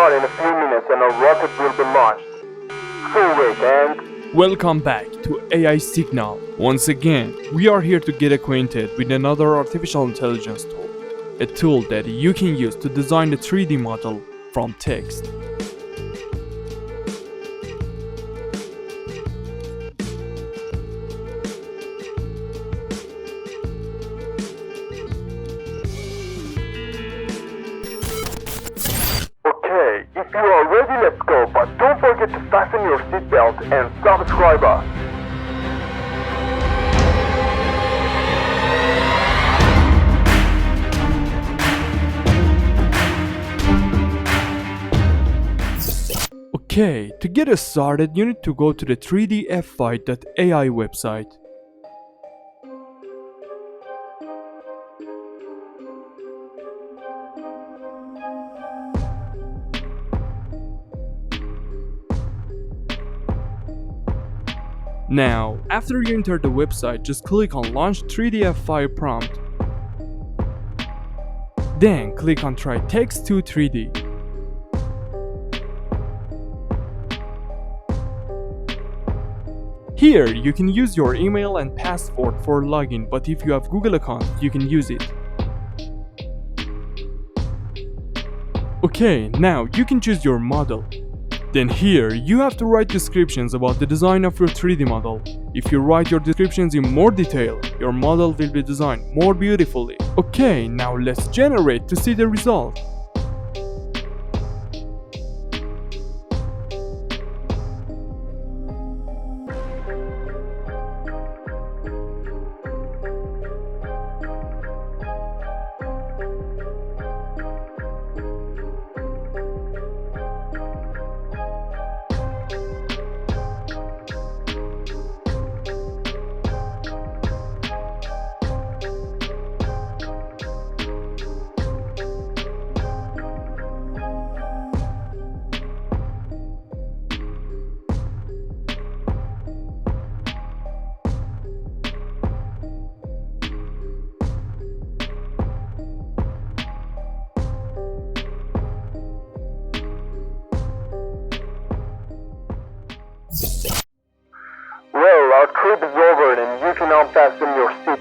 start in a few minutes and our rocket will be launched. So wait, and... Welcome back to AI Signal. Once again, we are here to get acquainted with another artificial intelligence tool. A tool that you can use to design a 3D model from text. Okay, if you are ready, let's go, but don't forget to fasten your seatbelt and subscribe us. Okay, to get us started, you need to go to the 3dfi.ai website. Now, after you enter the website, just click on Launch 3dfi prompt. Then click on Try Text to 3D. Here, you can use your email and password for login, but if you have Google account, you can use it. Okay, now you can choose your model. Then here, you have to write descriptions about the design of your 3D model. If you write your descriptions in more detail, your model will be designed more beautifully. Okay, now let's generate to see the result. Well, our trip is over and you can unfasten your seatbelt.